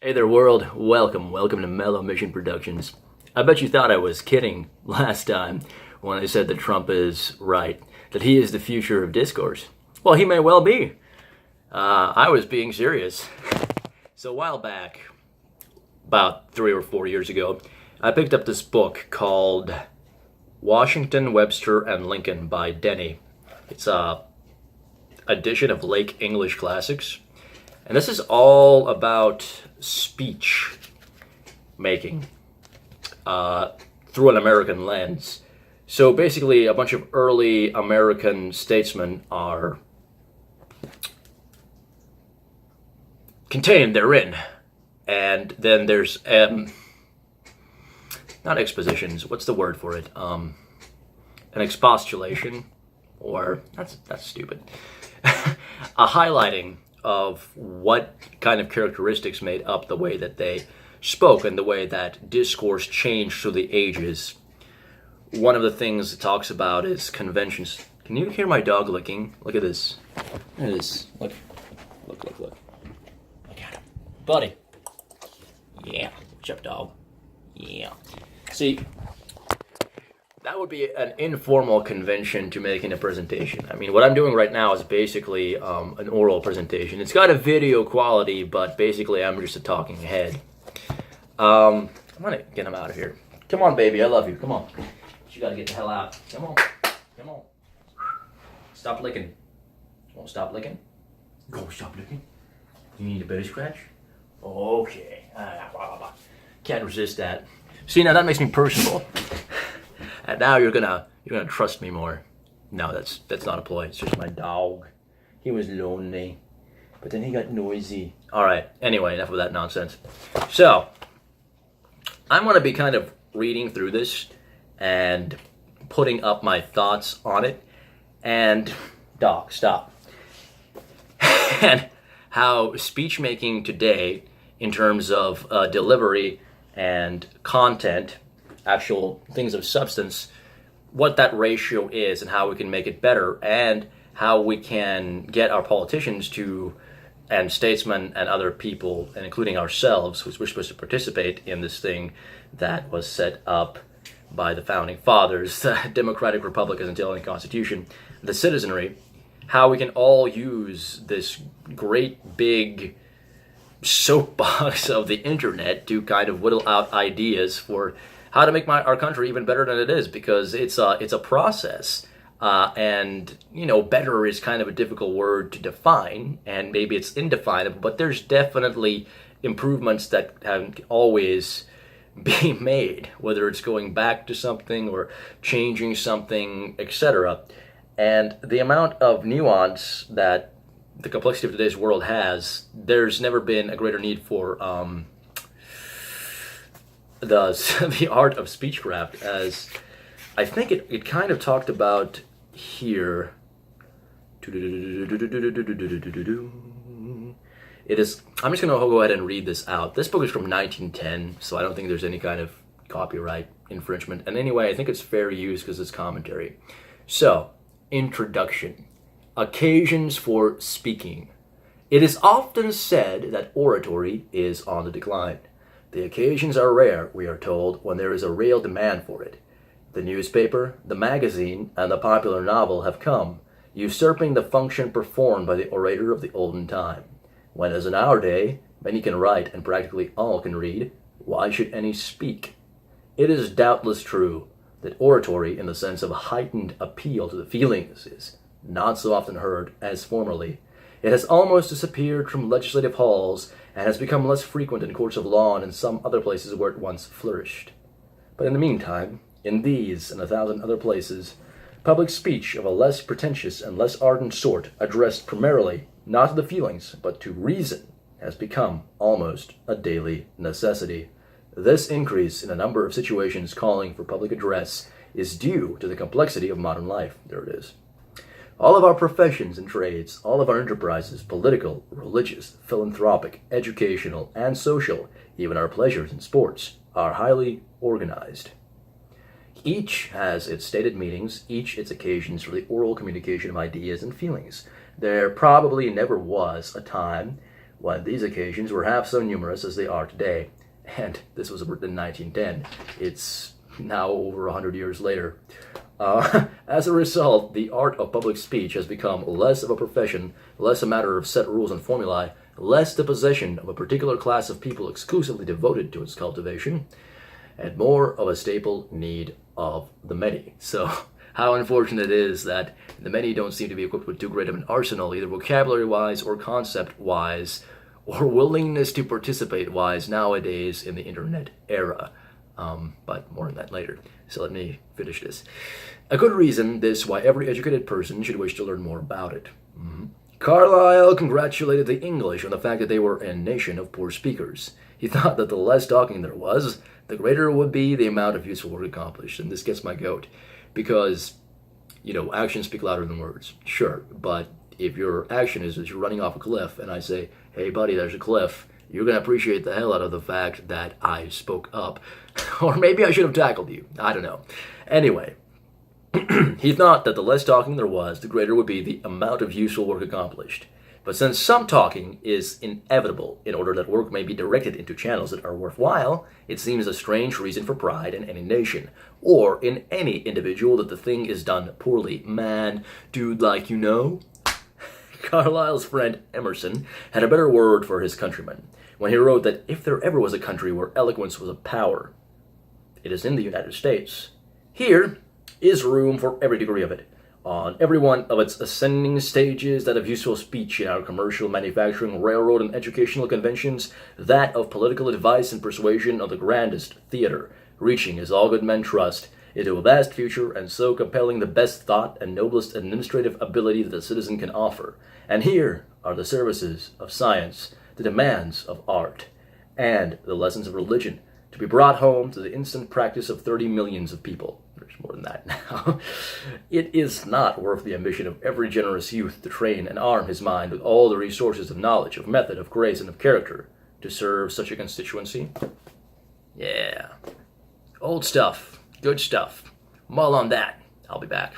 Hey there, world. Welcome to Mellow Mission Productions. I bet you thought I was kidding last time when I said that Trump is right, that he is the future of discourse. Well, he may well be. I was being serious. So a while back, about 3 or 4 years ago, I picked up this book called Washington, Webster, and Lincoln by Denney. It's a edition of Lake English Classics. And this is all about speech making through an American lens. So basically, a bunch of early American statesmen are contained therein. And then there's, not expositions, what's the word for it? An expostulation, or, that's stupid. A highlighting of what kind of characteristics made up the way that they spoke and the way that discourse changed through the ages. One of the things it talks about is conventions. Can you hear my dog licking? Look at this. Look at this. Look. Look at him. Buddy. Yeah. What's up, dog? Yeah. See, that would be an informal convention to making a presentation. I mean, what I'm doing right now is basically an oral presentation. It's got a video quality, but basically I'm just a talking head. I'm gonna get him out of here. Come on, baby, I love you. Come on. You gotta get the hell out. Come on. Stop licking. Won't stop licking? Go, stop licking. You need a better scratch? Okay. Can't resist that. See, now that makes me personable. And now you're gonna trust me more. No, that's not a ploy. It's just my dog. He was lonely, but then he got noisy. All right. Anyway, enough of that nonsense. So I'm gonna be kind of reading through this and putting up my thoughts on it. And dog, stop. And how speech making today, in terms of delivery and content, actual things of substance, what that ratio is and how we can make it better, and how we can get our politicians to, and statesmen and other people, and including ourselves, who's we're supposed to participate in this thing that was set up by the founding fathers, the Democratic Republic as until the Constitution, the citizenry, how we can all use this great big soapbox of the internet to kind of whittle out ideas for how to make our country even better than it is, because it's a process, and better is kind of a difficult word to define, and maybe it's indefinable. But there's definitely improvements that have always be made, whether it's going back to something or changing something, etc. And the amount of nuance that the complexity of today's world has, there's never been a greater need for the art of speechcraft, as I think it kind of talked about here. It is. I'm just going to go ahead and read this out. This book is from 1910, so I don't think there's any kind of copyright infringement. And anyway, I think it's fair use because it's commentary. So, introduction. Occasions for speaking. It is often said that oratory is on the decline. The occasions are rare, we are told, when there is a real demand for it. The newspaper, the magazine, and the popular novel have come, usurping the function performed by the orator of the olden time. When, as in our day, many can write and practically all can read, why should any speak? It is doubtless true that oratory, in the sense of a heightened appeal to the feelings, is not so often heard as formerly. It has almost disappeared from legislative halls and has become less frequent in courts of law and in some other places where it once flourished. But in the meantime, in these and 1,000 other places, public speech of a less pretentious and less ardent sort, addressed primarily not to the feelings but to reason, has become almost a daily necessity. This increase in the number of situations calling for public address is due to the complexity of modern life. There it is. All of our professions and trades, all of our enterprises, political, religious, philanthropic, educational, and social, even our pleasures and sports, are highly organized. Each has its stated meetings, each its occasions for the oral communication of ideas and feelings. There probably never was a time when these occasions were half so numerous as they are today. And this was written in 1910. It's now over 100 years later. As a result, the art of public speech has become less of a profession, less a matter of set rules and formulae, less the possession of a particular class of people exclusively devoted to its cultivation, and more of a staple need of the many. So, how unfortunate it is that the many don't seem to be equipped with too great of an arsenal, either vocabulary-wise or concept-wise, or willingness to participate-wise nowadays in the internet era. But more on that later. So let me finish this. A good reason this why every educated person should wish to learn more about it. Carlyle congratulated the English on the fact that they were a nation of poor speakers. He thought that the less talking there was, the greater would be the amount of useful work accomplished. And this gets my goat. Because, actions speak louder than words. Sure, but if your action is that you're running off a cliff and I say, hey buddy, there's a cliff, you're going to appreciate the hell out of the fact that I spoke up. Or maybe I should have tackled you. I don't know. Anyway, he thought that the less talking there was, the greater would be the amount of useful work accomplished. But since some talking is inevitable in order that work may be directed into channels that are worthwhile, it seems a strange reason for pride in any nation, or in any individual, that the thing is done poorly. Man, dude, like you know? Carlyle's friend Emerson had a better word for his countrymen when he wrote that if there ever was a country where eloquence was a power, it is in the United States. Here is room for every degree of it, on every one of its ascending stages, that of useful speech in our commercial, manufacturing, railroad, and educational conventions, that of political advice and persuasion on the grandest theater, reaching, as all good men trust, into a vast future, and so compelling the best thought and noblest administrative ability that a citizen can offer. And here are the services of science, the demands of art, and the lessons of religion, to be brought home to the instant practice of 30 millions of people. There's more than that now. It is not worth the ambition of every generous youth to train and arm his mind with all the resources of knowledge, of method, of grace, and of character to serve such a constituency. Yeah. Old stuff. Good stuff. Mull on that. I'll be back.